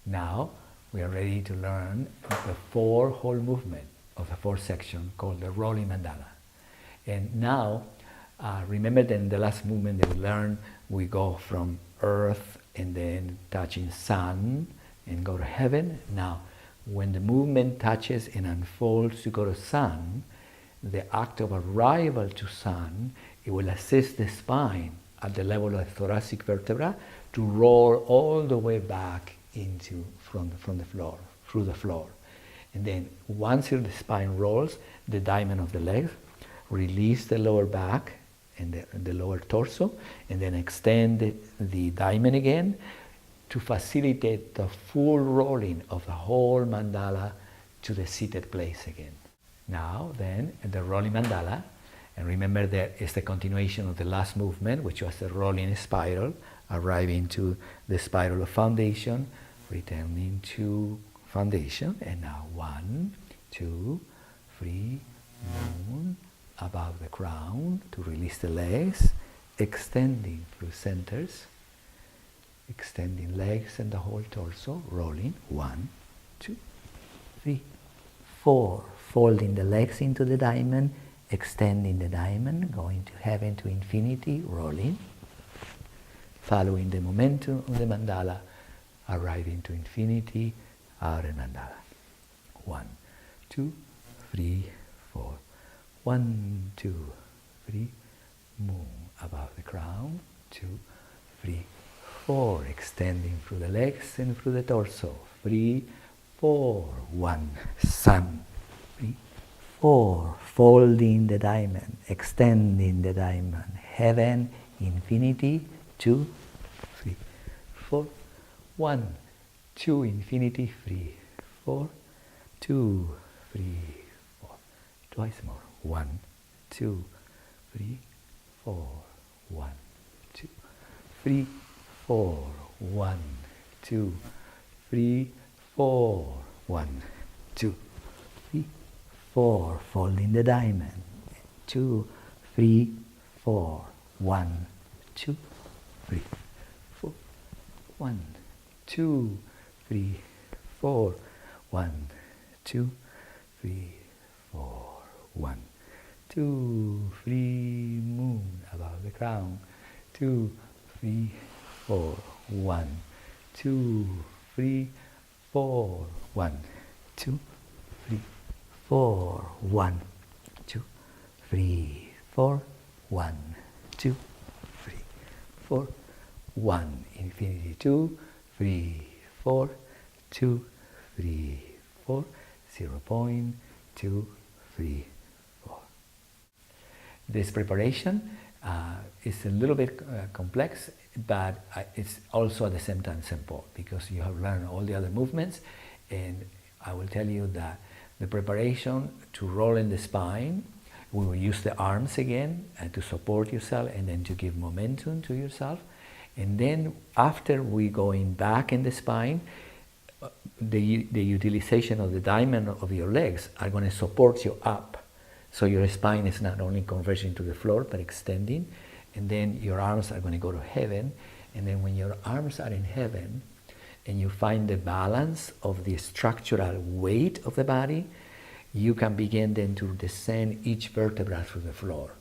Now we are ready to learn the four whole movement of the fourth section called the rolling mandala. And now, remember that in the last movement that we learned, we go from earth and then touching sun and go to heaven. Now, when the movement touches and unfolds to go to sun, the act of arrival to sun, it will assist the spine at the level of the thoracic vertebra to roll all the way back into from the floor, through the floor. And then once the spine rolls, the diamond of the legs, release the lower back and the lower torso, and then extend the diamond again to facilitate the full rolling of the whole mandala to the seated place again. Now then, the rolling mandala, and remember that it's the continuation of the last movement, which was the rolling spiral, arriving to the spiral of foundation, returning to foundation, and now 1, 2, 3, moon, above the crown to release the legs, extending through centers, extending legs and the whole torso, rolling, 1, 2, 3, 4, folding the legs into the diamond, extending the diamond, going to heaven to infinity, rolling, following the momentum of the mandala, arriving to infinity, outer mandala. 1, 2, 3, 4. 1, 2, 3, moon above the crown, 2, 3, 4, extending through the legs and through the torso, 3, 4, 1, sun, 3, 4, folding the diamond, extending the diamond, heaven, infinity, 2, 3, 4, 1, 2, infinity, 3, 4, 2, 3, 4, twice more. 1, 2, 3, 4, 1, 2, 3, 4, 1, 2, 3, 4, 1, 2, 3, 4, folding the diamond, 2, 3, 4, 1, 2, 3, 4, 1, 2, 3, 4, 1, 2, 3, 4, 1, 2, 3, moon above the crown, 2, 3, 4, 1, 2, 3, 4, 1, 2, 3, 4, 1, 2, 3, 4, 1, 2, 3, 4, 1, infinity, 2, 3, 4, 2, 3, 4, 0 point, 2, 3, 4. This preparation is a little bit complex, but it's also at the same time simple because you have learned all the other movements, and I will tell you that the preparation to roll in the spine, we will use the arms again to support yourself and then to give momentum to yourself, and then after we going back in the spine, the utilization of the diamond of your legs are going to support you up. So your spine is not only converging to the floor, but extending. And then your arms are going to go to heaven. And then when your arms are in heaven, and you find the balance of the structural weight of the body, you can begin then to descend each vertebra through the floor.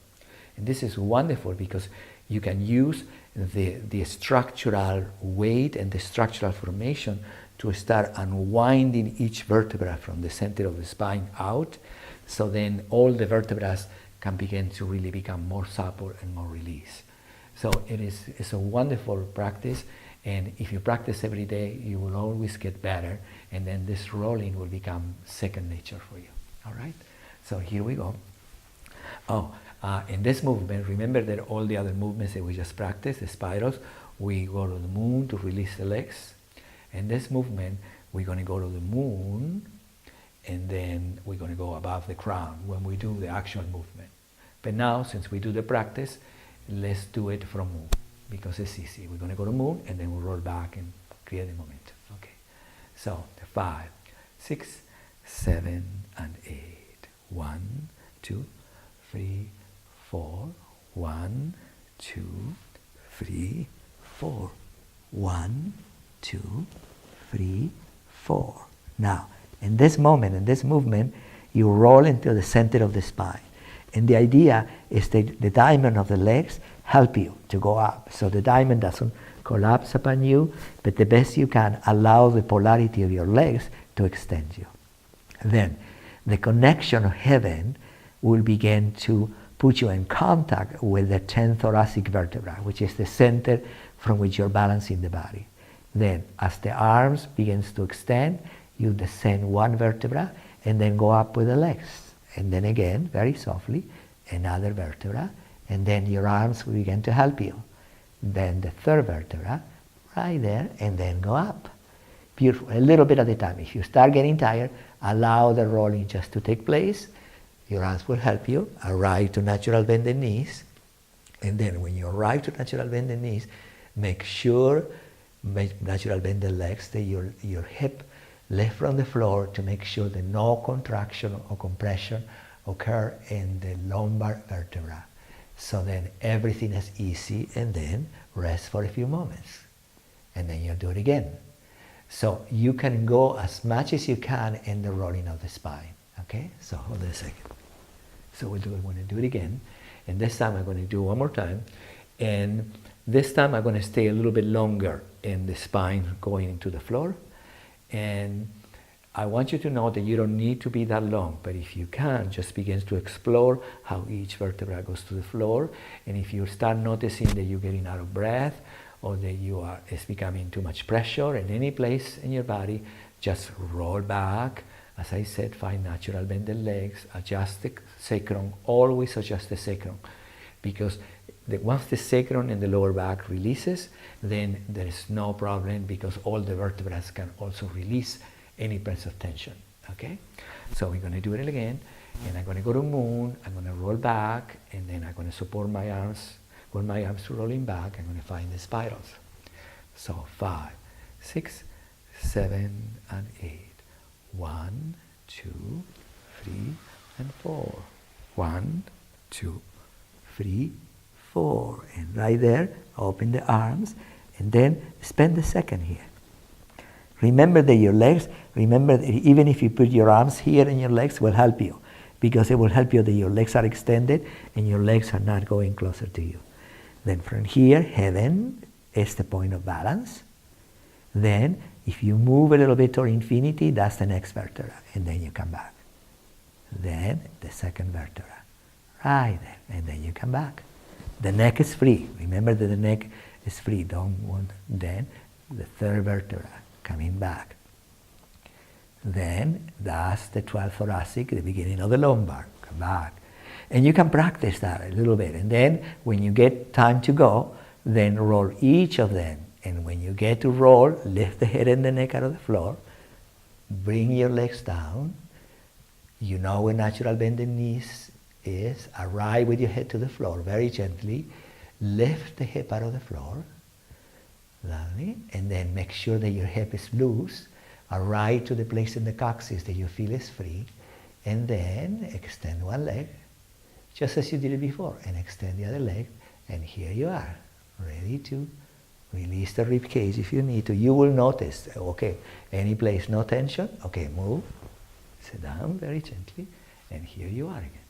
And this is wonderful because you can use the structural weight and the structural formation to start unwinding each vertebra from the center of the spine out, so then all the vertebrae can begin to really become more supple and more released. So it's a wonderful practice, and if you practice every day, you will always get better, and then this rolling will become second nature for you. All right? So here we go. In this movement, remember that all the other movements that we just practiced, the spirals, we go to the moon to release the legs. In this movement, we're going to go to the moon, and then we're going to go above the crown when we do the actual movement. But now, since we do the practice, let's do it from moon, because it's easy. We're going to go to moon, and then we'll roll back and create the momentum. Okay. So, 5, 6, 7, and 8. 1, 2, 3, 4. 1, 2, 3, 4. 1, 2, 3, 4. Now, in this movement, you roll into the center of the spine. And the idea is that the diamond of the legs help you to go up. So the diamond doesn't collapse upon you, but the best you can allow the polarity of your legs to extend you. Then the connection of heaven will begin to put you in contact with the 10th thoracic vertebra, which is the center from which you're balancing the body. Then as the arms begins to extend, you descend one vertebra and then go up with the legs. And then again, very softly, another vertebra, and then your arms will begin to help you. Then the third vertebra, right there, and then go up. Beautiful, a little bit at a time. If you start getting tired, allow the rolling just to take place. Your arms will help you. Arrive to natural bended knees. And then when you arrive to natural bended knees, make sure, natural bended legs, that your hip lift from the floor to make sure that no contraction or compression occur in the lumbar vertebra. So then everything is easy, and then rest for a few moments. And then you'll do it again. So you can go as much as you can in the rolling of the spine. Okay? So hold on a second. So we're going to do it again. And this time I'm going to do one more time. And this time I'm going to stay a little bit longer in the spine going into the floor. And I want you to know that you don't need to be that long, but if you can, just begin to explore how each vertebra goes to the floor. And if you start noticing that you're getting out of breath, or that it's becoming too much pressure in any place in your body, just roll back. As I said, find natural bended legs, adjust the sacrum, always adjust the sacrum. Because once the sacrum and the lower back releases, then there is no problem, because all the vertebrae can also release any place of tension. Okay? So we're going to do it again, and I'm going to go to moon, I'm going to roll back, and then I'm going to support my arms, with my arms rolling back. I'm going to find the spirals. So 5, 6, 7, and 8. 1, 2, 3, and 4. 1, 2, 3, 4. And right there, open the arms, and then spend a second here. Remember that your legs, remember that even if you put your arms here and your legs will help you, because it will help you that your legs are extended and your legs are not going closer to you. Then from here, heaven is the point of balance. Then if you move a little bit toward infinity, that's the next vertebra, and then you come back. Then the second vertebra, right there, and then you come back. The neck is free. Remember that the neck is free. Don't want. Then the third vertebra, coming back. Then that's the 12th thoracic, the beginning of the lumbar. Come back. And you can practice that a little bit. And then when you get time to go, then roll each of them. And when you get to roll, lift the head and the neck out of the floor. Bring your legs down. You know where natural bended knees is. Arrive with your head to the floor very gently. Lift the hip out of the floor. Lovely. And then make sure that your hip is loose. Arrive to the place in the coccyx that you feel is free. And then extend one leg, just as you did it before, and extend the other leg. And here you are, ready to release the rib cage if you need to. You will notice, okay, any place, no tension. Okay, move, sit down very gently, and here you are again.